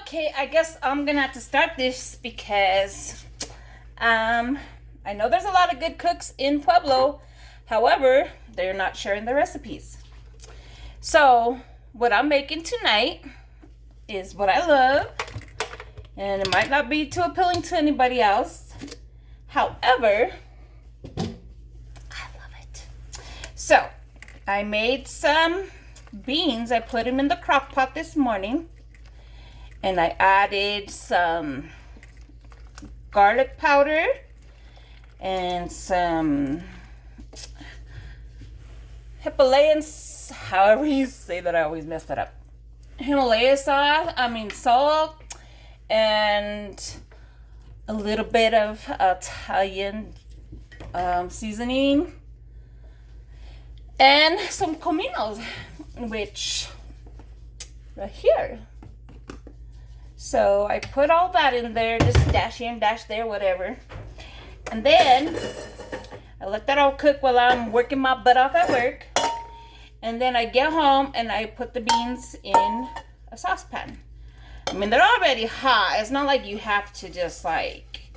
Okay, I guess I'm gonna have to start this because I know there's a lot of good cooks in Pueblo. However, they're not sharing the recipes. So what I'm making tonight is what I love, and it might not be too appealing to anybody else. However, I love it. So I made some beans. I put them in the crock pot this morning, and I added some garlic powder and some Himalayan, however you say that, I always mess that up. Himalaya salt, and a little bit of Italian seasoning, and some cominos, which right here. So I put all that in there, just dash here and dash there, whatever. And then I let that all cook while I'm working my butt off at work. And then I get home and I put the beans in a saucepan. I mean, they're already hot. It's not like you have to just like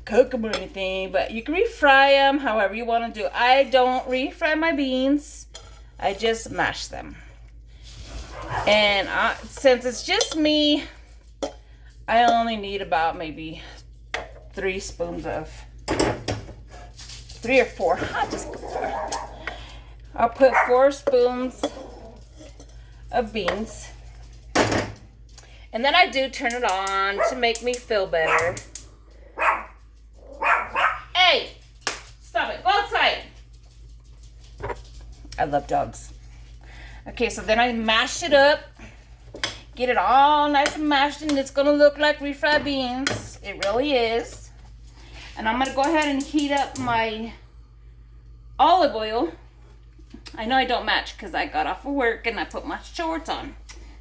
cook them or anything, but you can refry them however you want to do. I don't refry my beans. I just mash them. And since it's just me, I only need about maybe 3 spoons of, 3 or 4. I'll just put 4. I'll put 4 spoons of beans. And then I do turn it on to make me feel better. Hey, stop it. Go outside. I love dogs. Okay, so then I mash it up. Get it all nice and mashed, and it's going to look like refried beans. It really is. And I'm going to go ahead and heat up my olive oil. I know I don't match because I got off of work and I put my shorts on.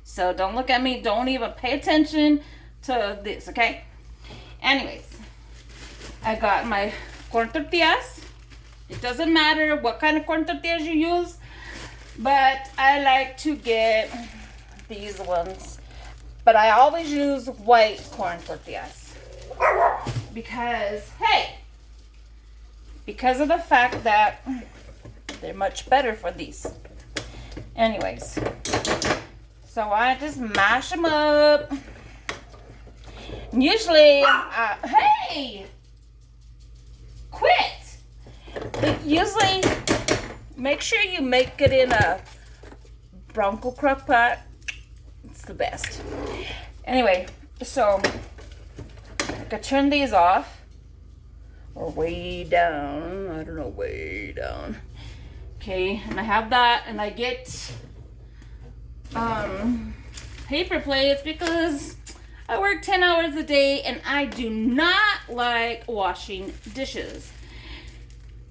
So don't look at me. Don't even pay attention to this, okay? Anyways, I got my corn tortillas. It doesn't matter what kind of corn tortillas you use, but I like to get these ones. But I always use white corn tortillas because, hey, because of the fact that they're much better for these. Anyways, so I just mash them up. Usually, hey, quit. But usually, make sure you make it in a Bronco crock pot. It's the best. Anyway, so I could turn these off, or way down. I don't know, way down. Okay, and I have that, and I get paper plates because I work 10 hours a day and I do not like washing dishes.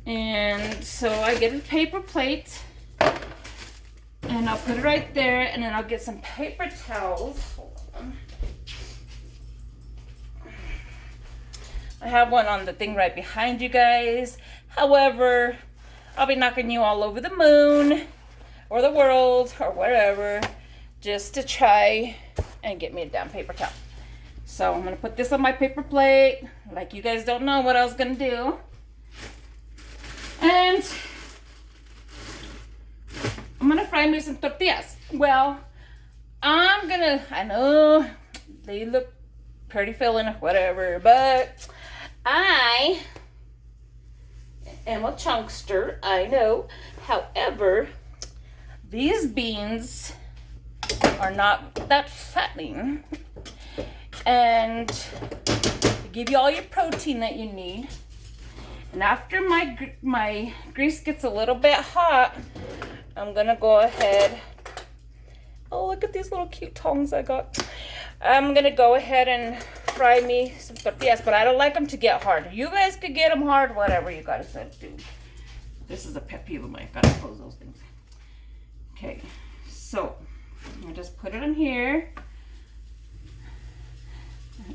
And so I get a paper plate and I'll put it right there, and then I'll get some paper towels. Hold on. I have one on the thing right behind you guys. However, I'll be knocking you all over the moon or the world or whatever just to try and get me a damn paper towel. So I'm going to put this on my paper plate. Like you guys don't know what I was going to do. And I'm going to fry me some tortillas. Well, I know they look pretty filling or whatever, but I am a chunkster, I know. However, these beans are not that fattening, and they give you all your protein that you need. And after my grease gets a little bit hot, I'm gonna go ahead. Oh, look at these little cute tongs I got. I'm gonna go ahead and fry me some tortillas, but I don't like them to get hard. You guys could get them hard, whatever you gotta do. This is a pet peeve of mine. Gotta close those things. Okay, so I just put it in here.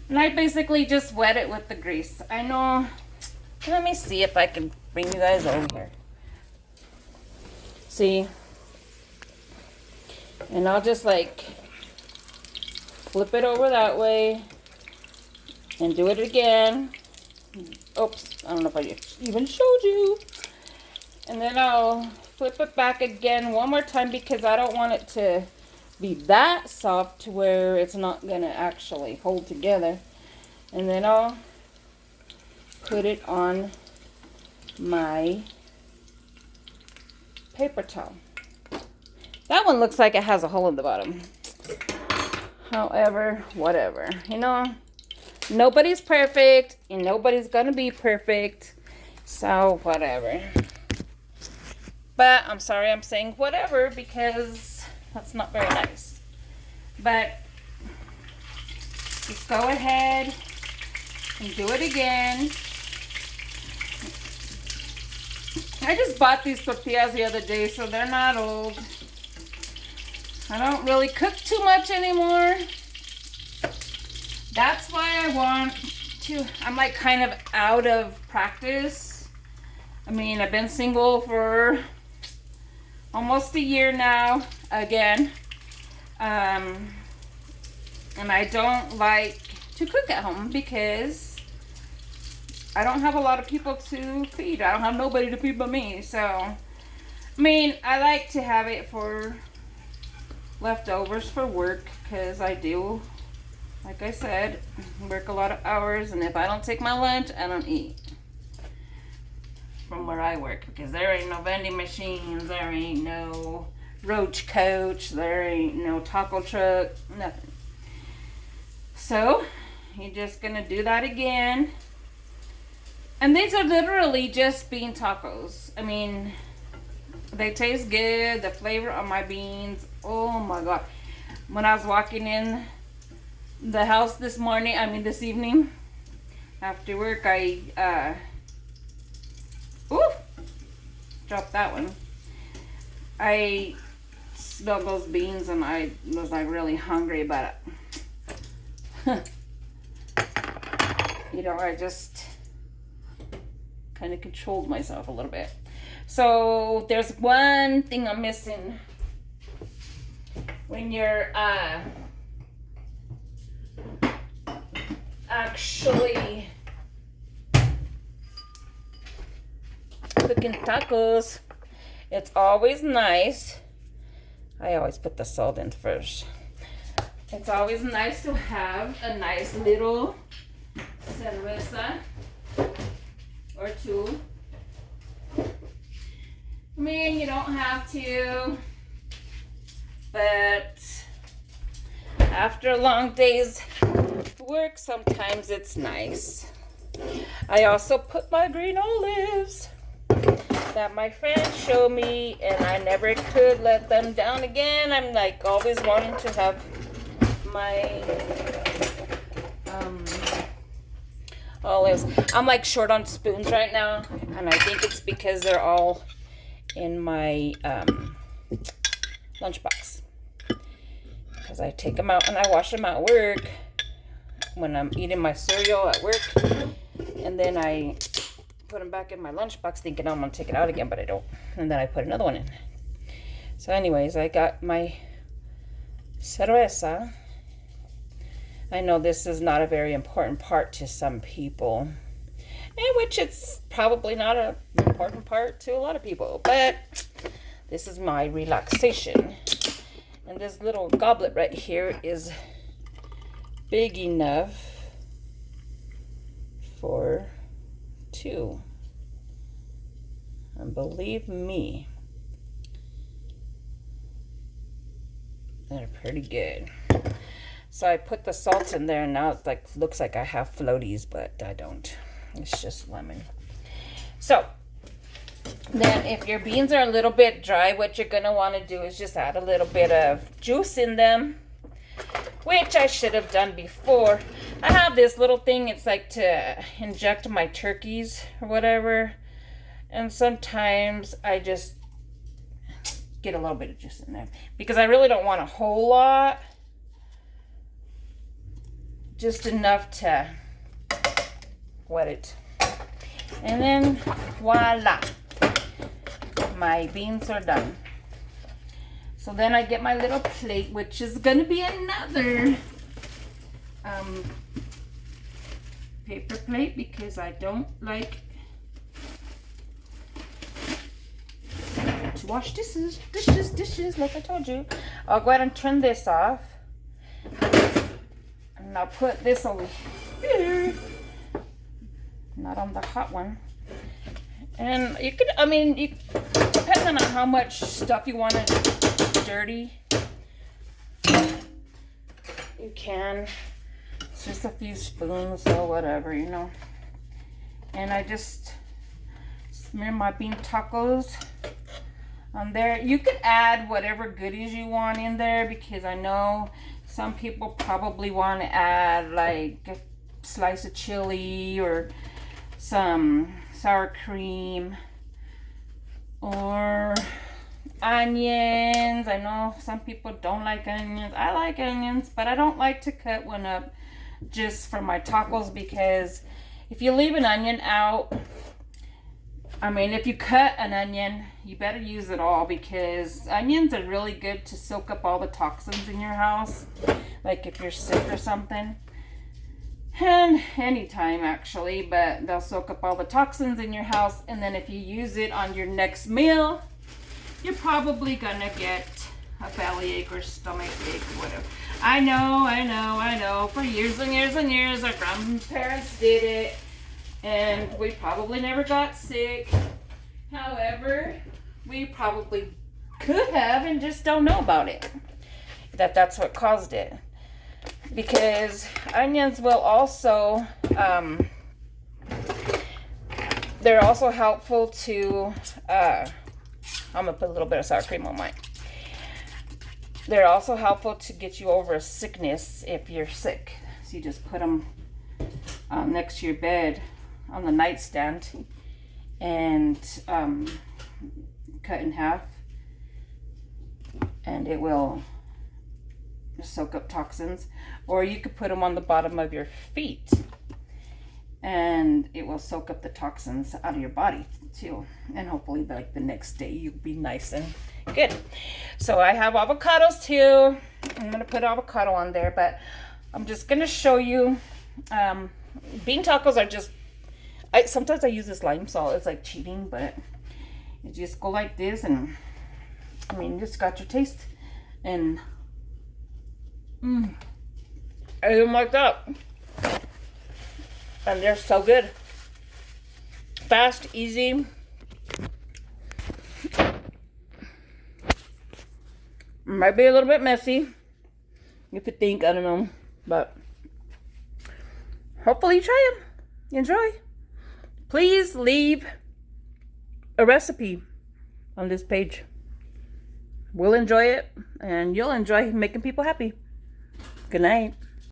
And I basically just wet it with the grease. I know. Let me see if I can bring you guys over here. See? And I'll just like flip it over that way and do it again. Oops, I don't know if I even showed you. And then I'll flip it back again one more time because I don't want it to be that soft to where it's not gonna actually hold together. And then I'll put it on my paper towel. That one looks like it has a hole in the bottom. However, whatever. You know, nobody's perfect and nobody's gonna be perfect. So, whatever. But I'm sorry I'm saying whatever because that's not very nice. But just go ahead and do it again. I just bought these tortillas the other day, so they're not old. I don't really cook too much anymore. That's why I want to, I'm like kind of out of practice. I mean, I've been single for almost a year now, again. And I don't like to cook at home because I don't have a lot of people to feed. I don't have nobody to feed but me. So, I mean, I like to have it for leftovers for work because I do, like I said, work a lot of hours, and if I don't take my lunch, I don't eat from where I work because there ain't no vending machines, there ain't no roach coach, there ain't no taco truck, nothing. So you're just gonna do that again, and these are literally just bean tacos. I mean, they taste good. The flavor of my beans, oh my god. When I was walking in the house this evening after work, I dropped that one. I smelled those beans and I was like really hungry, but you know, I just kind of controlled myself a little bit. So there's one thing I'm missing when you're actually cooking tacos. It's always nice. I always put the salt in first. It's always nice to have a nice little cerveza or two. I mean, you don't have to, but after a long day's work, sometimes it's nice. I also put my green olives that my friend showed me, and I never could let them down again. I'm like always wanting to have my olives. I'm like short on spoons right now, and I think it's because they're all in my lunchbox. Because I take them out and I wash them at work when I'm eating my cereal at work, and then I put them back in my lunchbox thinking I'm gonna take it out again, but I don't. And then I put another one in. So anyways, I got my cerveza. I know this is not a very important part to some people, and which it's probably not an important part to a lot of people, but this is my relaxation. And this little goblet right here is big enough for two. And believe me, they're pretty good. So I put the salt in there, and now it's like looks like I have floaties, but I don't. It's just lemon. So then if your beans are a little bit dry, what you're gonna want to do is just add a little bit of juice in them, which I should have done before. I have this little thing, it's like to inject my turkeys or whatever, and sometimes I just get a little bit of juice in there because I really don't want a whole lot, just enough to wet it. And then voila, my beans are done. So then I get my little plate, which is gonna be another paper plate because I don't like to wash dishes, like I told you. I'll go ahead and turn this off. And I'll put this over here. Not on the hot one. And you could, depending on how much stuff you want to dirty, you can. It's just a few spoons or whatever, you know. And I just smear my bean tacos on there. You could add whatever goodies you want in there because I know some people probably want to add like a slice of chili or some sour cream or onions. I know some people don't like onions. I like onions, but I don't like to cut one up just for my tacos because if you leave an onion out, if you cut an onion, you better use it all because onions are really good to soak up all the toxins in your house. Like if you're sick or something. And anytime actually, but they'll soak up all the toxins in your house. And then if you use it on your next meal, you're probably gonna get a bellyache or stomach ache or whatever. I know. For years and years and years, our grandparents did it. And we probably never got sick. However, we probably could have and just don't know about it. That's what caused it. Because onions will also, they're also helpful to, I'm going to put a little bit of sour cream on mine. They're also helpful to get you over a sickness if you're sick. So you just put them next to your bed on the nightstand and cut in half, and it will soak up toxins. Or you could put them on the bottom of your feet and it will soak up the toxins out of your body too, and hopefully like the next day you'll be nice and good. So I have avocados too. I'm gonna put avocado on there, but I'm just gonna show you bean tacos are just, sometimes I use this lime salt. It's like cheating, but you just go like this and you just got your taste and I do them like that. And they're so good. Fast, easy. Might be a little bit messy. If you think, I don't know. But hopefully you try them. Enjoy. Please leave a recipe on this page. We'll enjoy it and you'll enjoy making people happy. Good night.